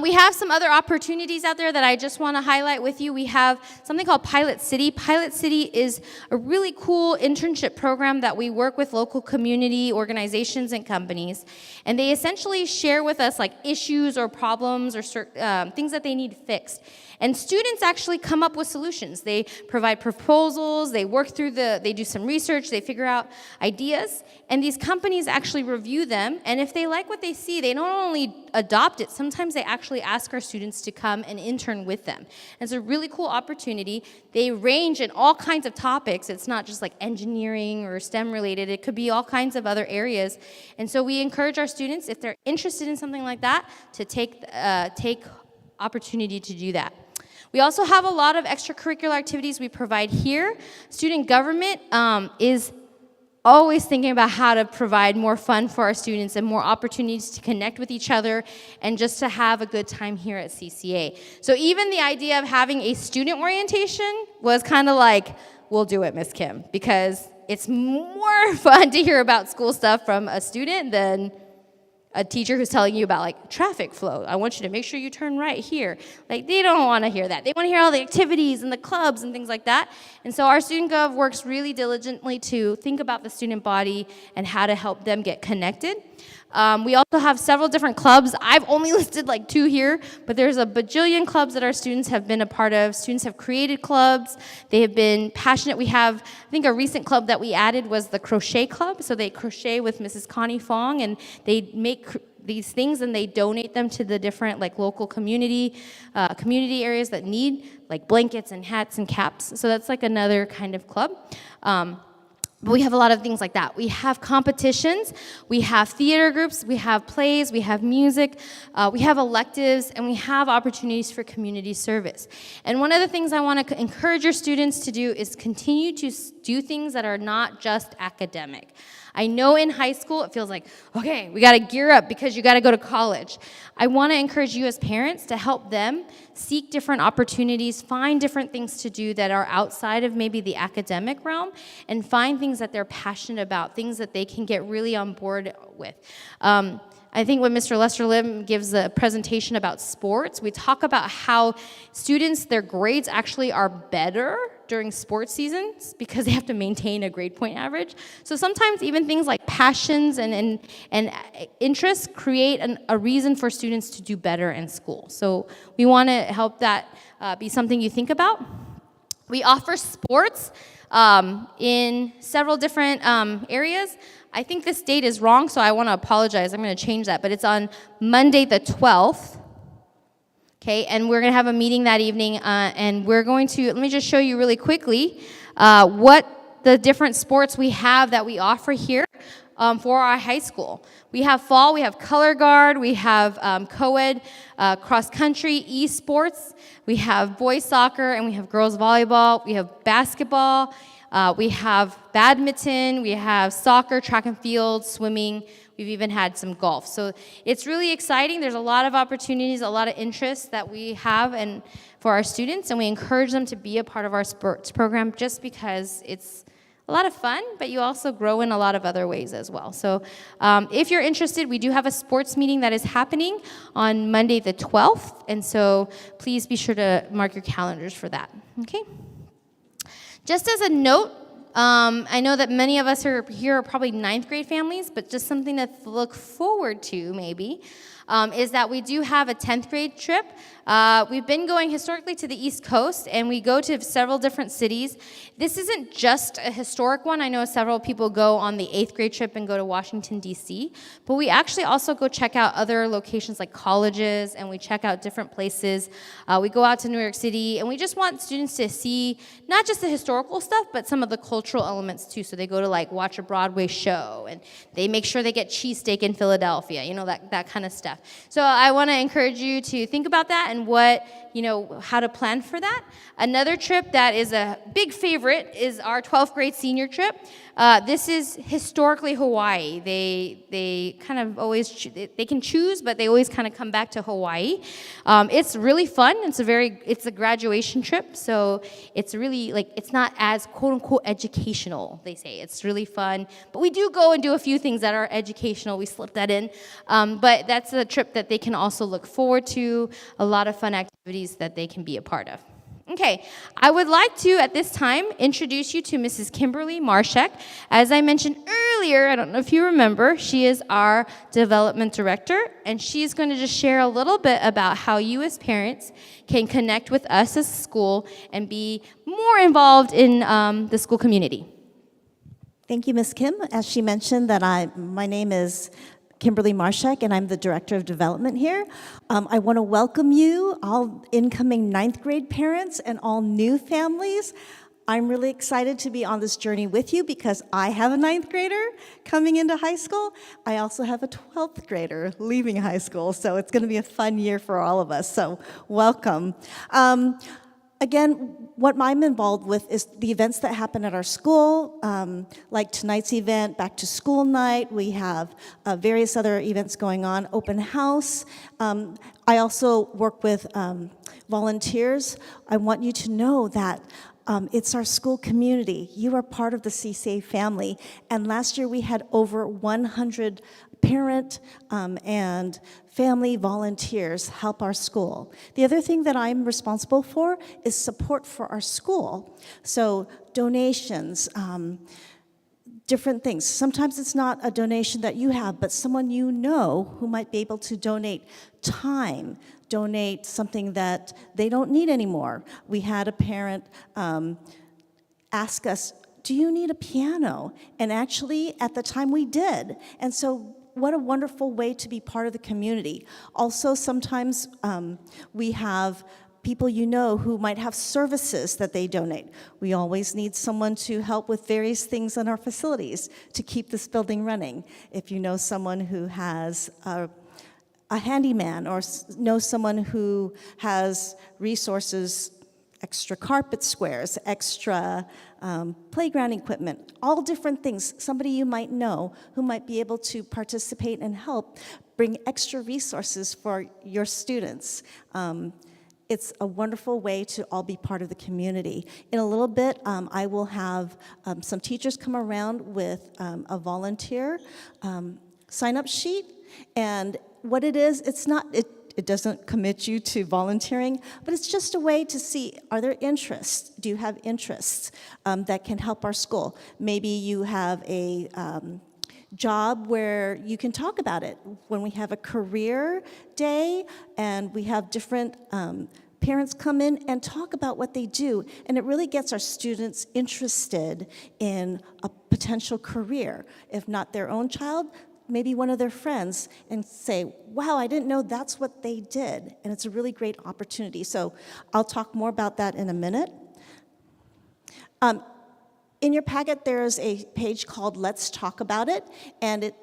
We have some other opportunities out there that I just want to highlight with you. We have something called Pilot City. Pilot City is a really cool internship program that we work with local community organizations and companies. And they essentially share with us like issues or problems or things that they need fixed. And students actually come up with solutions. They provide proposals, they work through they do some research, they figure out ideas, and these companies actually review them, and if they like what they see, they not only adopt it, sometimes they actually ask our students to come and intern with them. And it's a really cool opportunity. They range in all kinds of topics. It's not just like engineering or STEM related, it could be all kinds of other areas. And so we encourage our students, if they're interested in something like that, to take opportunity to do that. We also have a lot of extracurricular activities we provide here. Student government is always thinking about how to provide more fun for our students and more opportunities to connect with each other and just to have a good time here at CCA. So even the idea of having a student orientation was kind of like, we'll do it, Miss Kim, because it's more fun to hear about school stuff from a student than a teacher who's telling you about like traffic flow. I want you to make sure you turn right here. Like they don't want to hear that. They want to hear all the activities and the clubs and things like that. And so our Student Gov works really diligently to think about the student body and how to help them get connected. We also have several different clubs. I've only listed like 2 here, but there's a bajillion clubs that our students have been a part of. Students have created clubs. They have been passionate. We have, I think a recent club that we added was the crochet club. So they crochet with Mrs. Connie Fong, and they make these things and they donate them to the different like local community areas that need like blankets and hats and caps. So that's like another kind of club. But we have a lot of things like that. We have competitions, we have theater groups, we have plays, we have music, we have electives, and we have opportunities for community service. And one of the things I want to encourage your students to do is continue to do things that are not just academic. I know in high school it feels like, okay, we got to gear up because you got to go to college. I want to encourage you as parents to help them seek different opportunities, find different things to do that are outside of maybe the academic realm, and find things that they're passionate about, things that they can get really on board with. I think when Mr. Lester Lim gives a presentation about sports, we talk about how students, their grades actually are better during sports seasons because they have to maintain a grade point average. So sometimes even things like passions and interests create a reason for students to do better in school. So we want to help that be something you think about. We offer sports in several different areas. I think this date is wrong, so I want to apologize. I'm going to change that, but it's on Monday the 12th. Okay, and we're going to have a meeting that evening, and we're going to, let me just show you really quickly what the different sports we have that we offer here for our high school. We have fall, we have color guard, we have co-ed, cross country, esports, we have boys soccer, and we have girls volleyball, we have basketball, we have badminton, we have soccer, track and field, swimming. We've even had some golf. So it's really exciting. There's a lot of opportunities, a lot of interests that we have and for our students, and we encourage them to be a part of our sports program just because it's a lot of fun, but you also grow in a lot of other ways as well. So if you're interested, we do have a sports meeting that is happening on Monday the 12th, and so please be sure to mark your calendars for that, okay? Just as a note, I know that many of us here are probably 9th grade families, but just something to look forward to maybe is that we do have a 10th grade trip. We've been going historically to the East Coast, and we go to several different cities. This isn't just a historic one. I know several people go on the 8th grade trip and go to Washington, D.C., but we actually also go check out other locations like colleges, and we check out different places. We go out to New York City, and we just want students to see not just the historical stuff, but some of the cultural elements too. So they go to like watch a Broadway show, and they make sure they get cheesesteak in Philadelphia, you know, that kind of stuff. So I want to encourage you to think about that and how to plan for that. Another trip that is a big favorite is our 12th grade senior trip. This is historically Hawaii. They kind of always, they can choose, but they always kind of come back to Hawaii. It's really fun. It's a graduation trip, so it's really it's not as quote unquote educational, they say. It's really fun, but we do go and do a few things that are educational. We slip that in, but that's a trip that they can also look forward to, a lot of fun activities that they can be a part of. Okay, I would like to, at this time, introduce you to Mrs. Kimberly Marshek. As I mentioned earlier, I don't know if you remember, she is our development director, and she's going to just share a little bit about how you as parents can connect with us as a school and be more involved in the school community. Thank you, Ms. Kim. As she mentioned, my name is Kimberly Marshek, and I'm the Director of Development here. I want to welcome you, all incoming 9th grade parents and all new families. I'm really excited to be on this journey with you because I have a 9th grader coming into high school. I also have a 12th grader leaving high school, so it's going to be a fun year for all of us, so welcome. Again, what I'm involved with is the events that happen at our school, like tonight's event, Back to School Night. We have various other events going on, open house. I also work with volunteers. I want you to know that it's our school community. You are part of the CSA family. And last year we had over 100 parent and family volunteers help our school. The other thing that I'm responsible for is support for our school. So donations, different things. Sometimes it's not a donation that you have, but someone you know who might be able to donate time, donate something that they don't need anymore. We had a parent ask us, do you need a piano? And actually, at the time, we did. And so what a wonderful way to be part of the community. Also, sometimes we have people you know who might have services that they donate. We always need someone to help with various things in our facilities to keep this building running. If you know someone who has a handyman or know someone who has resources, extra carpet squares, extra playground equipment, all different things, somebody you might know who might be able to participate and help bring extra resources for your students. It's a wonderful way to all be part of the community. In a little bit, I will have some teachers come around with a volunteer sign-up sheet. And what it is, it doesn't commit you to volunteering, but it's just a way to see, are there interests? Do you have interests that can help our school? Maybe you have a job where you can talk about it. When we have a career day and we have different parents come in and talk about what they do, and it really gets our students interested in a potential career. If not their own child, maybe one of their friends, and say, wow, I didn't know that's what they did. And it's a really great opportunity. So I'll talk more about that in a minute. In your packet, there is a page called Let's Talk About It, and it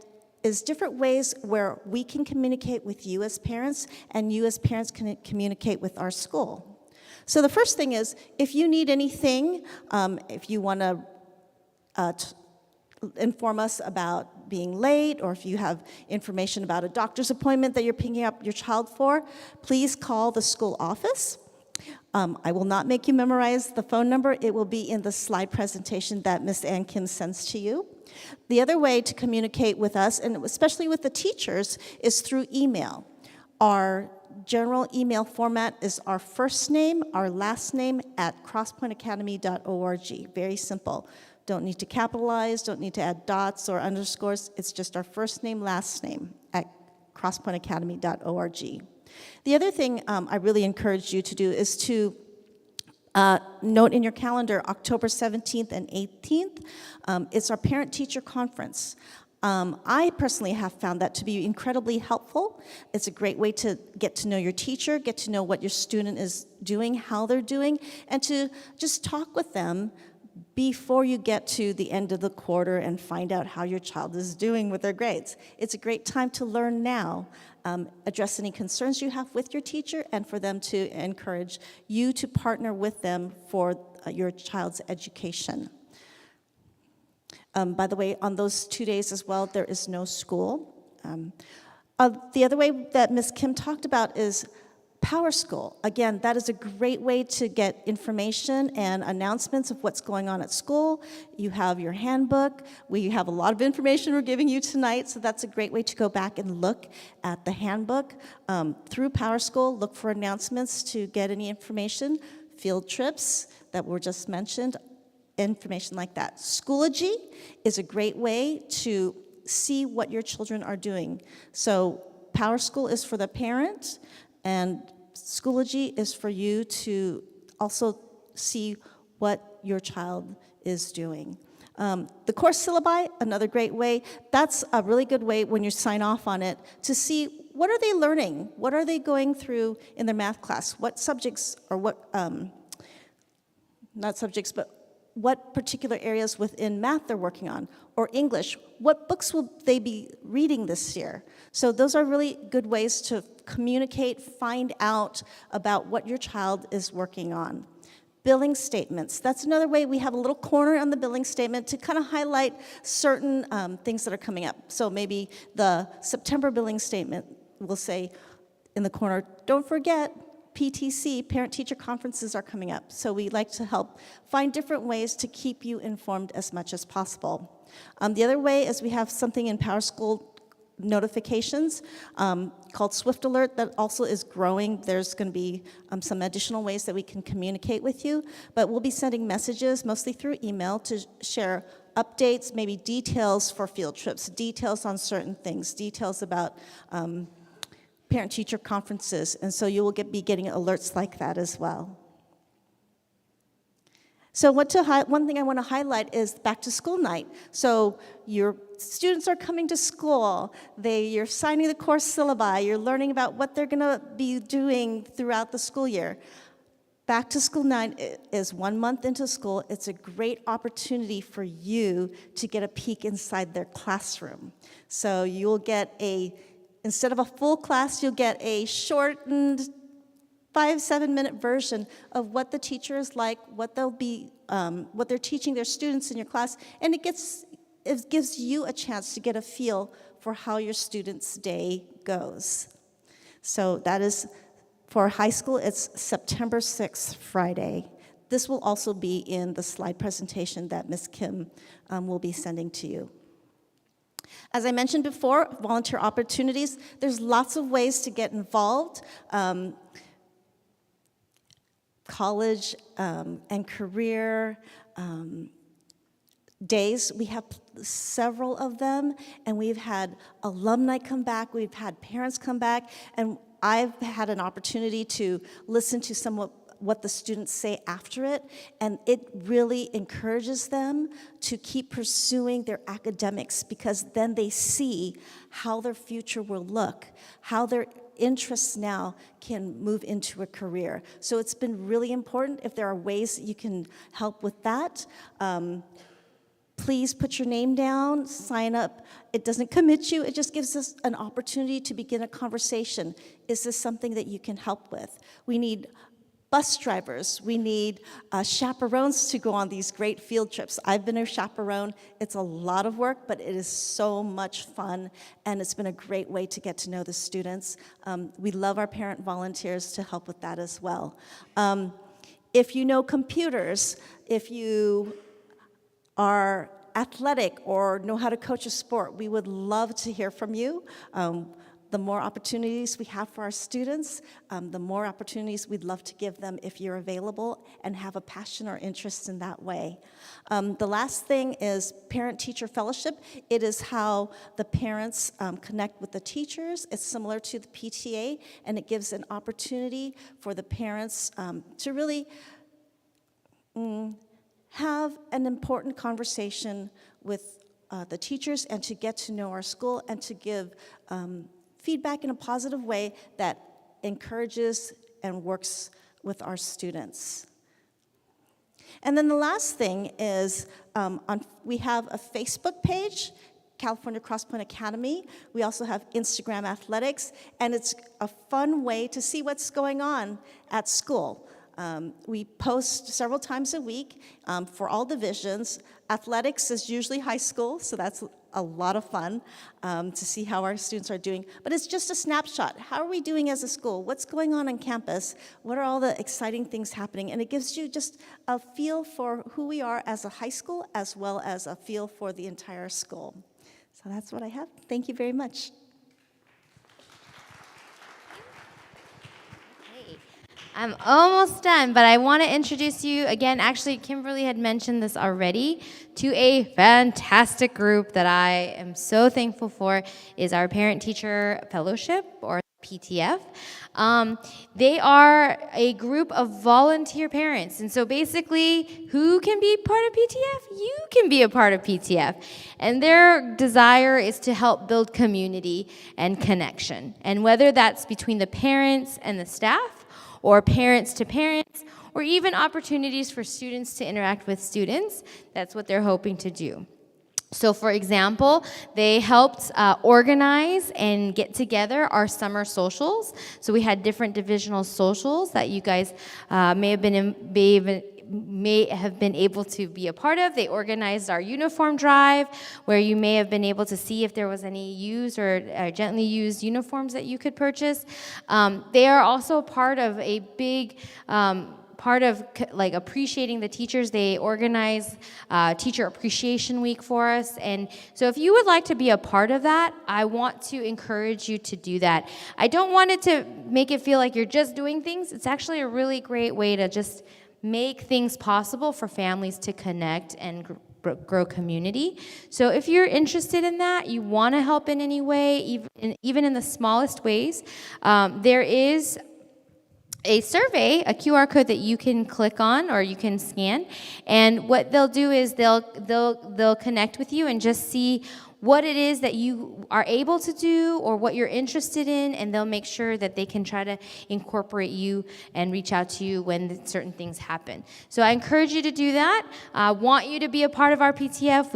is different ways where we can communicate with you as parents, and you as parents can communicate with our school. So the first thing is, if you need anything, if you want to inform us about being late, or if you have information about a doctor's appointment that you're picking up your child for, please call the school office. I will not make you memorize the phone number. It will be in the slide presentation that Ms. Ann Kim sends to you. The other way to communicate with us, and especially with the teachers, is through email. Our general email format is our first name, our last name at crosspointacademy.org. Very simple. Don't need to capitalize, don't need to add dots or underscores. It's just our first name, last name at crosspointacademy.org. The other thing I really encourage you to do is to note in your calendar October 17th and 18th. It's our parent-teacher conference. I personally have found that to be incredibly helpful. It's a great way to get to know your teacher, get to know what your student is doing, how they're doing, and to just talk with them before you get to the end of the quarter and find out how your child is doing with their grades. It's a great time to learn now, address any concerns you have with your teacher, and for them to encourage you to partner with them for your child's education. By the way, on those 2 days as well, there is no school. The other way that Ms. Kim talked about is Power School. Again, that is a great way to get information and announcements of what's going on at school. You have your handbook. We have a lot of information we're giving you tonight, so that's a great way to go back and look at the handbook. Through Power School, look for announcements to get any information, field trips that were just mentioned, information like that. Schoology is a great way to see what your children are doing. So Power School is for the parent, and Schoology is for you to also see what your child is doing. The course syllabi, another great way. That's a really good way when you sign off on it to see what are they learning? What are they going through in their math class? What subjects, or what, not subjects, but what particular areas within math they're working on, or English. What books will they be reading this year? So those are really good ways to communicate, find out about what your child is working on. Billing statements. That's another way. We have a little corner on the billing statement to kind of highlight certain things that are coming up. So maybe the September billing statement will say in the corner, don't forget, PTC, parent-teacher conferences are coming up. So we like to help find different ways to keep you informed as much as possible. The other way is we have something in Power School notifications called Swift Alert that also is growing. There's going to be some additional ways that we can communicate with you, but we'll be sending messages, mostly through email, to share updates, maybe details for field trips, details on certain things, details about parent-teacher conferences, and so you will be getting alerts like that as well. So one thing I want to highlight is back to school night. So your students are coming to school, you're signing the course syllabi, you're learning about what they're going to be doing throughout the school year. Back to school night is 1 month into school. It's a great opportunity for you to get a peek inside their classroom. So you'll get instead of a full class, you'll get a shortened 5-7 minute version of what the teacher is like, what they're teaching their students in your class, and it gives you a chance to get a feel for how your students' day goes. So that is, for high school, it's September 6th, Friday. This will also be in the slide presentation that Ms. Kim will be sending to you. As I mentioned before, volunteer opportunities, there's lots of ways to get involved. College and career days, we have several of them, and we've had alumni come back, we've had parents come back, and I've had an opportunity to listen to what the students say after it, and it really encourages them to keep pursuing their academics, because then they see how their future will look, how their interests now can move into a career. So it's been really important. If there are ways that you can help with that, please put your name down, sign up. It doesn't commit you, it just gives us an opportunity to begin a conversation. Is this something that you can help with? We need bus drivers, we need chaperones to go on these great field trips. I've been a chaperone. It's a lot of work, but it is so much fun, and it's been a great way to get to know the students. We love our parent volunteers to help with that as well. If you know computers, if you are athletic or know how to coach a sport, we would love to hear from you. The more opportunities we have for our students, the more opportunities we'd love to give them if you're available and have a passion or interest in that way. The last thing is parent-teacher fellowship. It is how the parents connect with the teachers. It's similar to the PTA, and it gives an opportunity for the parents to really have an important conversation with the teachers and to get to know our school and to give feedback in a positive way that encourages and works with our students. And then the last thing is we have a Facebook page, California Crosspoint Academy. We also have Instagram Athletics, and it's a fun way to see what's going on at school. We post several times a week for all divisions. Athletics is usually high school, so that's a lot of fun to see how our students are doing. But it's just a snapshot. How are we doing as a school? What's going on campus? What are all the exciting things happening? And it gives you just a feel for who we are as a high school, as well as a feel for the entire school. So that's what I have. Thank you very much. I'm almost done, but I want to introduce you again. Actually, Kimberly had mentioned this already, to a fantastic group that I am so thankful for, is our Parent-Teacher Fellowship, or PTF. They are a group of volunteer parents, and so basically, who can be part of PTF? You can be a part of PTF, and their desire is to help build community and connection, and whether that's between the parents and the staff, or parents to parents, or even opportunities for students to interact with students. That's what they're hoping to do. So for example, they helped organize and get together our summer socials. So we had different divisional socials that you guys may have been able to be a part of. They organized our uniform drive, where you may have been able to see if there was any used or gently used uniforms that you could purchase. They are also part of a big part of like appreciating the teachers. They organize Teacher Appreciation Week for us, and so if you would like to be a part of that, I want to encourage you to do that. I don't want it to make it feel like you're just doing things. It's actually a really great way to just make things possible for families to connect and grow community. So if you're interested in that, you want to help in any way, even in the smallest ways, there is a survey, a QR code that you can click on or you can scan, and what they'll do is they'll connect with you and just see what it is that you are able to do or what you're interested in, and they'll make sure that they can try to incorporate you and reach out to you when certain things happen. So I encourage you to do that. I want you to be a part of our PTF.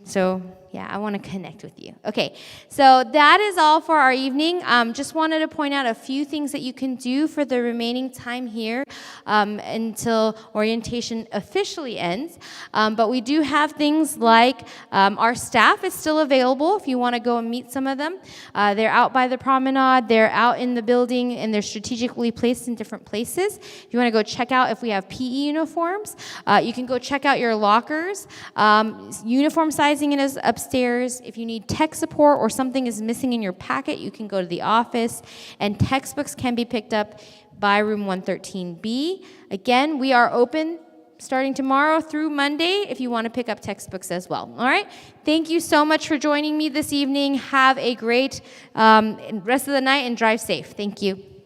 So yeah, I want to connect with you. Okay, so that is all for our evening. Just wanted to point out a few things that you can do for the remaining time here until orientation officially ends. But we do have things like our staff is still available if you want to go and meet some of them. They're out by the promenade, they're out in the building, and they're strategically placed in different places. If you want to go check out if we have PE uniforms, you can go check out your lockers. Uniform sizing is upstairs. If you need tech support or something is missing in your packet, you can go to the office, and textbooks can be picked up by room 113B. Again, we are open starting tomorrow through Monday if you want to pick up textbooks as well. All right? Thank you so much for joining me this evening. Have a great rest of the night and drive safe. Thank you.